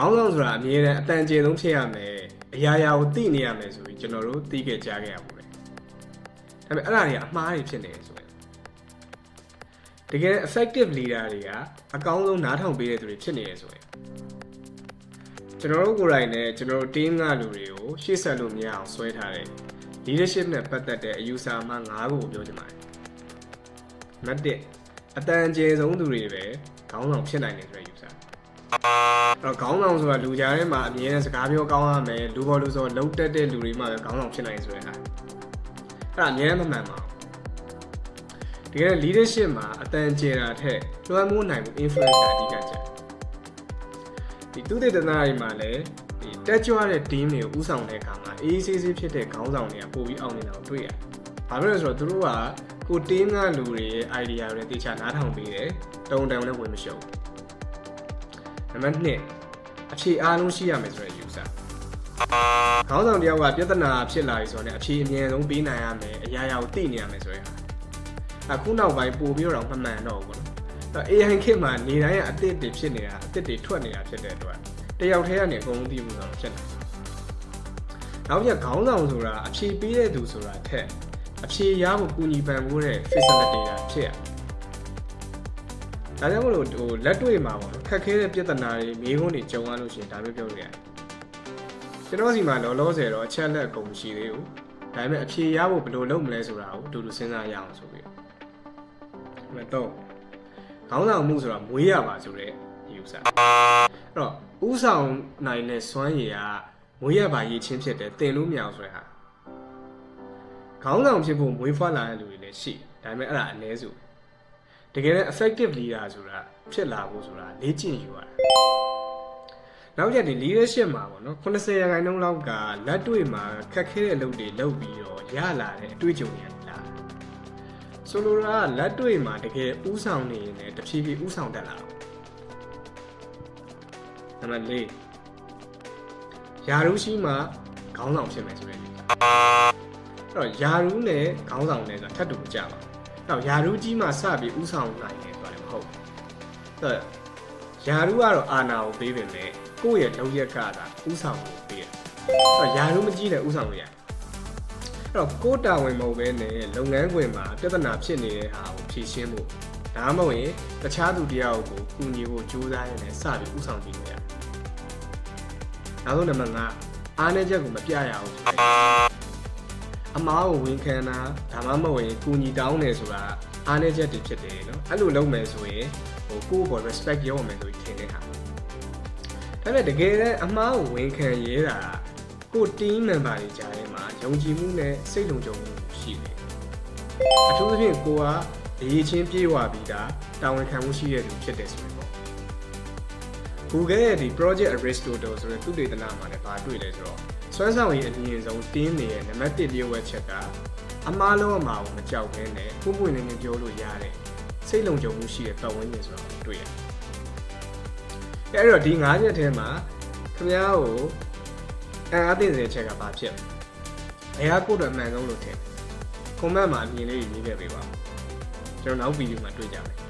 ခေါင်းဆောင်ဆိုတာအမြဲတမ်းအတန်ကျေဆုံးဖြစ်ရမယ်အရာရာကိုသိနေရမယ်ဆိုပြီးကျွန်တော်တို့သိခဲ့ကြခဲ့ရပါဘူးဒါပေမဲ့အဲ့ဒါတွေကအမှားတွေဖြစ်နေတယ်ဆိုရင်တကယ် effective leader တွေကအကောင်းဆုံးနားထောင်ပေးတဲ့သူတွေဖြစ်နေတယ်ဆိုရင်ကျွန်တော်တို့ကိုယ်တိုင်နဲ့ကျွန်တော်တို့ team ကလူတွေကိုရှေ့ဆက်လို့မရအောင်ဆွဲထားတဲ့ leadership နဲ့ပတ်သက်တဲ့အယူဆမှ9ခုကိုပြောချင်ပါတယ်နံပါတ်1အတန်ကျေဆုံးသူတွေပဲခေါင်းဆောင်ဖြစ်နိုင်တယ်ဆိုတဲ့ယူဆအဲ့တော့ခေါင်းဆောင်ဆိုတာလူကြားထဲမှာအမြဲတမ်းစကားပြောကောင်းရမယ်လူပေါ်လူဆိုလှုပ်တက်တဲ့လူတွေမှပဲခေါင်းဆောင်ဖြစ်နိုင်ဆိုတဲ့ဟာအဲ့ဒါအမြဲတမ်းမမှန်ပါဘူးတကယ် leadership မှာအတန်ကျေတာထက်လွှမ်းမိုးနိုင်မှု influence ကအဓိကချက်ဒီသူတေသနာတွေမှာလည်းဒီတက်ကြွတဲ့ team တွေကိုဥဆောင်တဲ့အခါမှာအေးဆေးဆေးဖြစ်တဲ့ခေါင်းဆောင်တွေကပို့ပြီးအောင်နေတာကိုတွေ့ရတယ်ဘာဖြစ်လို့လဲဆိုတော့သူတို့ကကို team ကလူတွေရဲ့ idea တွေတေချာနားထောင်ပေးတယ်တုံတန်လည်းဝင်မရှုံးနံပါတ်2အဖြေအားလုံးရှိရမယ်ဆိုတဲ့ယူဆခေါင်းဆောင်တယောက်ကပြဿနာဖြစ်လာပြီဆိုတော့အဖြေအမြဲဆုံးပေးနိုင်ရမယ်အရာရာကိုသိနေရမယ်ဆိုတဲ့ဟာအခုနောက်ပိုင်းပို့ပြီးတော့မမှန်တော့ဘူးပေါ့နော်အဲ့ AI ခေတ်မှာနေတိုင်းကအသစ်တွေဖြစ်နေတာအသစ်တွေထွက်နေတာဖြစ်တဲ့အတွက်တယောက်တည်းကနေအကုန်လုံးသိမှုတော့ဖြစ်နေနောက်ပြခေါင်းဆောင်ဆိုတာအဖြေပေးတဲ့သူဆိုတာထက်အဖြေရဖို့ကူညီပံ့ပိုးတဲ့ facilitator ဖြစ်ရဒါကြောင့်မလို့ဟိုလက်တွေ့မှာပေါ့ခက်ခဲတဲ့ပြဿနာတွေမိခွန်းတွေကြုံရလို့ရှိရင်ဒါမျိုးပြောလို့ရတယ်ကျွန်တော်စီမှာလောလောဆယ်တော့အချက်လက်အကုန်ရှိသေးဘူးဒါပေမဲ့အဖြေရဖို့ဘယ်လိုလုပ်မလဲဆိုတာကိုအတူတူစဉ်းစားရအောင်ဆိုပြီးတော့ခေါင်းဆောင်မှုဆိုတာမွေးရပါဆိုတဲ့ယူဆအဲ့တော့ဥဆောင်နိုင်တဲ့စွမ်းရည်ကမွေးရပါရည်ချင်းဖြစ်တယ်တင်လို့မရအောင်ဆိုတဲ့ဟာခေါင်းဆောင်ဖြစ်ဖို့မွေးဖွားလာတဲ့လူတွေလည်းရှိဒါပေမဲ့အဲ့ဒါအနည်းစုတကယ်လည်း effective leader ဆိုတာဖြစ်လာဖို့ဆိုတာလေ့ကျင့်ယူရတယ်နောက်ရက်ဒီ leadership မှာပေါ့နော်90%လောက်ကလက်တွေ့မှာခက်ခဲတဲ့အလုပ်တွေလုပ်ပြီးတော့ရလာတဲ့အတွေ့အကြုံတွေလားဆိုလိုတာကလက်တွေ့မှာတကယ်ဥဆောင်နေရင်လည်းတဖြည်းဖြည်းဥဆောင်တတ်လာတော့နံပါတ်4ယာရုရှိမှခေါင်းဆောင်ဖြစ်မယ်ဆိုတဲ့အဲ့တော့ယာရုနဲ့ခေါင်းဆောင်နဲ့ဆိုတာထပ်တူမကြပါဘူးတော့ယာရုကြီးမှစပြီးဥဆောင်နိုင်တယ်ဆိုတာလည်းမဟုတ်ဘူးအဲ့ယာရုကတော့အာဏာကိုပေးပေမဲ့ကိုယ့်ရဲ့လုပ်ရက်ကသာဥဆောင်ကိုပေးတယ်အဲ့တော့ယာရုမကြီးလည်းဥဆောင်လို့ရတယ်အဲ့တော့ကိုယ်တာဝန်မဟုတ်ဘဲနဲ့လုပ်ငန်းခွင်မှာပြဿနာဖြစ်နေတဲ့ဟာကိုဖြေရှင်းဖို့ဒါမှမဟုတ်ရင်တခြားသူတယောက်ကိုကူညီဖို့ကြိုးစားရရင်စပြီးဥဆောင်ကြည့်လို့ရတယ်နောက်ဆုံးနံပါတ်5အားနည်းချက်ကိုမပြရအောင်အမားကိုဝန်ခံတာဒါမှမဟုတ်ရင်ကူညီတောင်းတယ်ဆိုတာအားနည်းချက်တွေဖြစ်တယ်နော်အဲ့လိုလုပ်မယ်ဆိုရင်ဟိုကိုယ့်ဘော respect ရောမယ်ဆိုပြီးထင်တဲ့ဟာဒါပေမဲ့တကယ်တမ်းအမားကိုဝန်ခံရဲတာကို team member တွေကြားထဲမှာယုံကြည်မှုနဲ့စိတ်လုံခြုံမှုရှိတယ်အထူးသဖြင့်ကိုကအရေးချင်းပြေဝပြီးတာဝန်ခံမှုရှိတဲ့သူဖြစ်တယ်ဆိုရင်ပေါ့ Google ရဲ့ဒီ Project Aristotle ဆိုတဲ့သုတေသနမှာလည်းဗာတွေ့လဲဆိုတော့စွမ်းဆောင်ရည်အမြင့်ဆုံး team တွေရဲ့နံပါတ်1လျှို့ဝှက်ချက်ကအမားလုံးအမှားကိုမကြောက်ဘဲနဲ့ပုံပွင့်နေနေပြောလို့ရတဲ့စိတ်လုံခြုံမှုရှိတဲ့ပတ်ဝန်းကျင်ဆိုတာတွေ့ရတယ်။အဲ့တော့ဒီ9ချက်ထဲမှာခင်ဗျားကိုအားသိတဲ့ချက်ကဘာဖြစ်လဲ။ဘယ်ဟာကိုတော့အမှန်ဆုံးလို့ထင်။ comment မှာအမြင်လေးရေးခဲ့ပေးပါဦး။ကျွန်တော်နောက်ဗီဒီယိုမှာတွေ့ကြမယ်။